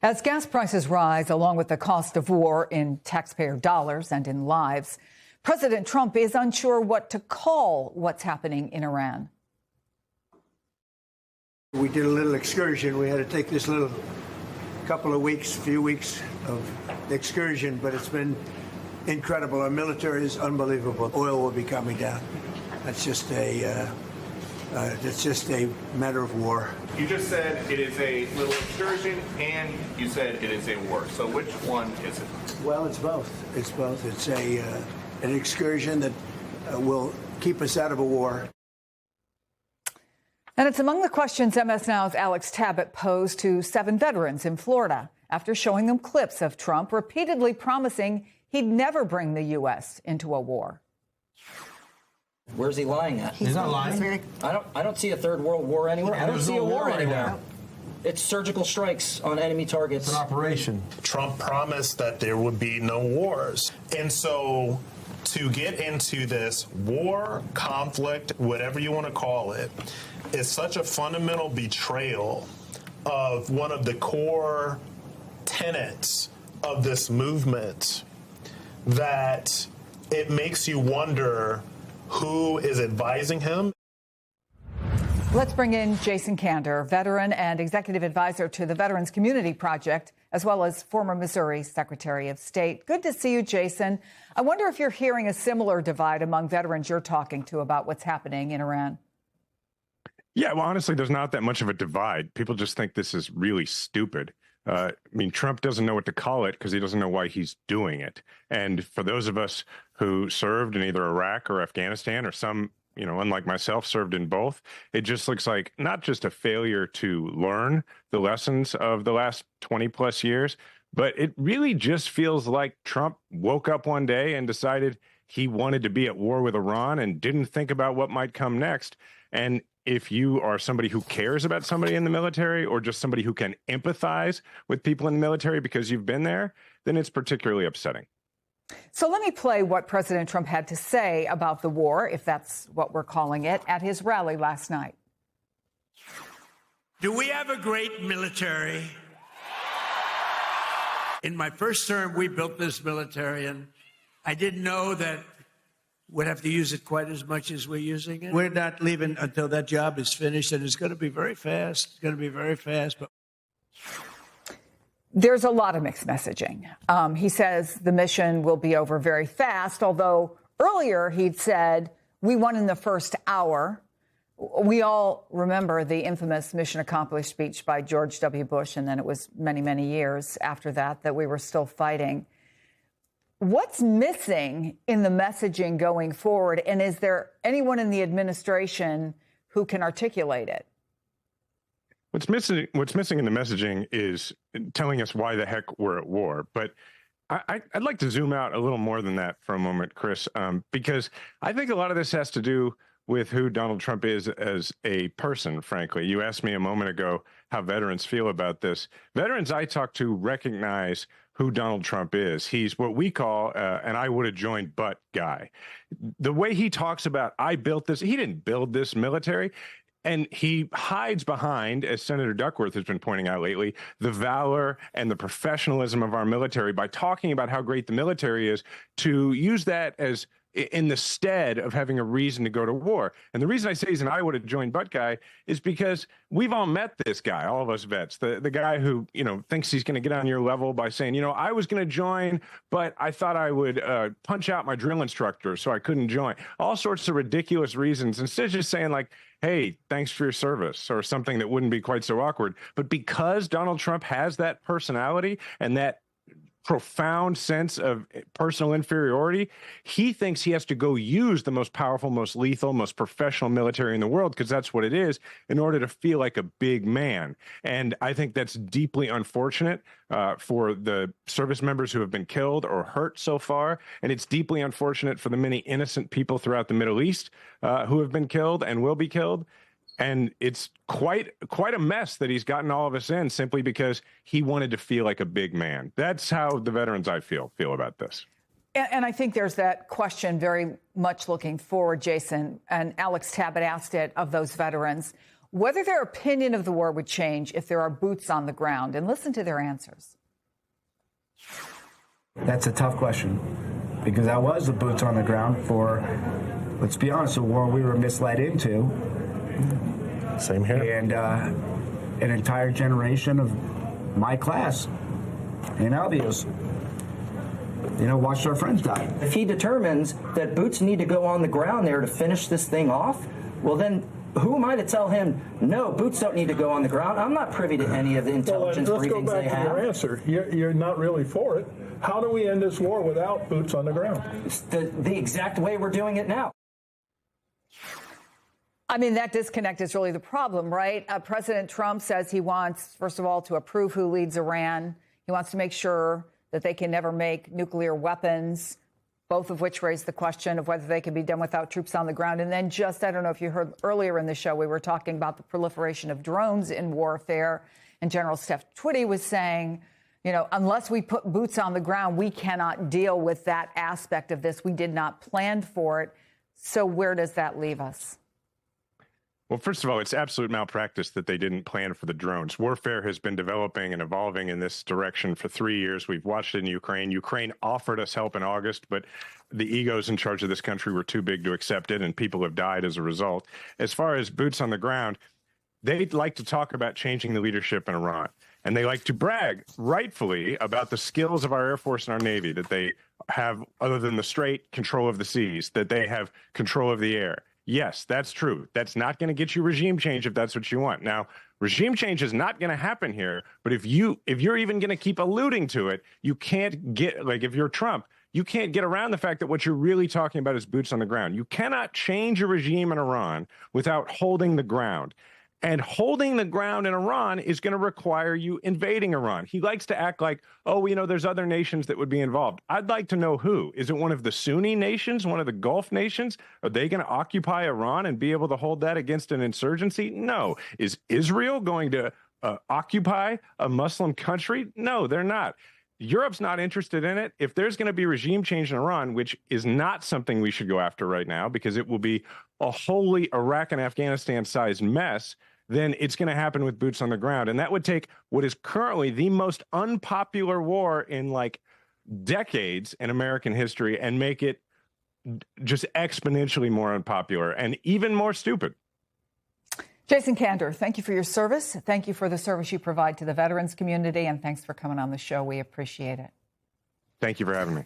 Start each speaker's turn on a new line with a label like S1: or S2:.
S1: As gas prices rise, along with the cost of war in taxpayer dollars and in lives, President Trump is unsure what to call what's happening in Iran.
S2: We did a little excursion. We had to take this little few weeks of excursion, but it's been incredible. Our military is unbelievable. Oil will be coming down. That's just a matter of war.
S3: You just said it is a little excursion, and you said it is a war. So which one is it?
S2: Well, it's both. It's both. It's an excursion that will keep us out of a war.
S1: And it's among the questions MS Now's Alex Tabbitt posed to 7 veterans in Florida after showing them clips of Trump repeatedly promising he'd never bring the U.S. into a war.
S4: Where's he lying at?
S5: He's not lying.
S4: I don't see a third world war anywhere. I don't see a war anywhere. It's surgical strikes on enemy targets.
S5: It's an operation.
S6: Trump promised that there would be no wars. And so to get into this war, conflict, whatever you want to call it, is such a fundamental betrayal of one of the core tenets of this movement that it makes you wonder who is advising him.
S1: Let's bring in Jason Kander, veteran and executive advisor to the Veterans Community Project, as well as former Missouri Secretary of State. Good to see you, Jason. I wonder if you're hearing a similar divide among veterans you're talking to about what's happening in Iran.
S7: Yeah, well, honestly, there's not that much of a divide. People just think this is really stupid. I mean, Trump doesn't know what to call it because he doesn't know why he's doing it. And for those of us who served in either Iraq or Afghanistan, or some, unlike myself, served in both, it just looks like not just a failure to learn the lessons of the last 20 plus years, but it really just feels like Trump woke up one day and decided he wanted to be at war with Iran and didn't think about what might come next. And if you are somebody who cares about somebody in the military, or just somebody who can empathize with people in the military because you've been there, then it's particularly upsetting.
S1: So let me play what President Trump had to say about the war, if that's what we're calling it, at his rally last night.
S8: Do we have a great military? In my first term, we built this military, and I didn't know that we'd have to use it quite as much as we're using it. We're not leaving until that job is finished, and it's going to be very fast. It's going to be very fast. But
S1: there's a lot of mixed messaging. He says the mission will be over very fast, although earlier he'd said we won in the first hour. We all remember the infamous mission accomplished speech by George W. Bush, and then it was many, many years after that we were still fighting. What's missing in the messaging going forward? And is there anyone in the administration who can articulate it?
S7: What's missing in the messaging is telling us why the heck we're at war. But I'd like to zoom out a little more than that for a moment, Chris, because I think a lot of this has to do with who Donald Trump is as a person, frankly. You asked me a moment ago how veterans feel about this. Veterans I talk to recognize who Donald Trump is. He's what we call an I would have joined but guy. The way he talks about, I built this, he didn't build this military. And he hides behind, as Senator Duckworth has been pointing out lately, the valor and the professionalism of our military by talking about how great the military is, to use that as in the stead of having a reason to go to war. And the reason I say he's an I would have joined but guy is because we've all met this guy, all of us vets, the guy who, thinks he's going to get on your level by saying, I was going to join, but I thought I would punch out my drill instructor, so I couldn't join. All sorts of ridiculous reasons, instead of just saying like, hey, thanks for your service, or something that wouldn't be quite so awkward. But because Donald Trump has that personality and that profound sense of personal inferiority, he thinks he has to go use the most powerful, most lethal, most professional military in the world, because that's what it is, in order to feel like a big man. And I think that's deeply unfortunate for the service members who have been killed or hurt so far. And it's deeply unfortunate for the many innocent people throughout the Middle East who have been killed and will be killed. And it's quite a mess that he's gotten all of us in simply because he wanted to feel like a big man. That's how the veterans I feel about this.
S1: And I think there's that question very much looking forward, Jason, and Alex Tabbitt asked it of those veterans. whether their opinion of the war would change if there are boots on the ground. And listen to their answers.
S5: That's a tough question, because I was the boots on the ground for, let's be honest, a war we were misled into.
S6: Same here.
S5: And an entire generation of my class in Albios, watched our friends die.
S4: If he determines that boots need to go on the ground there to finish this thing off, well then, who am I to tell him, no, boots don't need to go on the ground? I'm not privy to any of the intelligence briefings they
S9: Let's go back to your
S4: have.
S9: answer. You're not really for it. How do we end this war without boots on the ground?
S4: It's the exact way we're doing it now.
S1: I mean, that disconnect is really the problem, right? President Trump says he wants, first of all, to approve who leads Iran. He wants to make sure that they can never make nuclear weapons, both of which raise the question of whether they can be done without troops on the ground. And then just, I don't know if you heard earlier in the show, we were talking about the proliferation of drones in warfare. And General Steph Twitty was saying, unless we put boots on the ground, we cannot deal with that aspect of this. We did not plan for it. So where does that leave us?
S7: Well, first of all, it's absolute malpractice that they didn't plan for the drones. Warfare has been developing and evolving in this direction for 3 years. We've watched it in Ukraine. Ukraine offered us help in August, but the egos in charge of this country were too big to accept it, and people have died as a result. As far as boots on the ground, they'd like to talk about changing the leadership in Iran. And they like to brag, rightfully, about the skills of our Air Force and our Navy, that they have, other than the Strait, control of the seas, that they have control of the air. Yes, that's true. That's not going to get you regime change if that's what you want. Now, regime change is not going to happen here, but if you're even going to keep alluding to it, you can't get, like, if you're Trump, you can't get around the fact that what you're really talking about is boots on the ground. You cannot change a regime in Iran without holding the ground. And holding the ground in Iran is going to require you invading Iran. He likes to act like, there's other nations that would be involved. I'd like to know who. Is it one of the Sunni nations, one of the Gulf nations? Are they going to occupy Iran and be able to hold that against an insurgency? No. Is Israel going to occupy a Muslim country? No, they're not. Europe's not interested in it. If there's going to be regime change in Iran, which is not something we should go after right now because it will be a wholly Iraq and Afghanistan-sized mess, then it's going to happen with boots on the ground. And that would take what is currently the most unpopular war in decades in American history and make it just exponentially more unpopular and even more stupid.
S1: Jason Kander, thank you for your service. Thank you for the service you provide to the veterans community. And thanks for coming on the show. We appreciate it.
S7: Thank you for having me.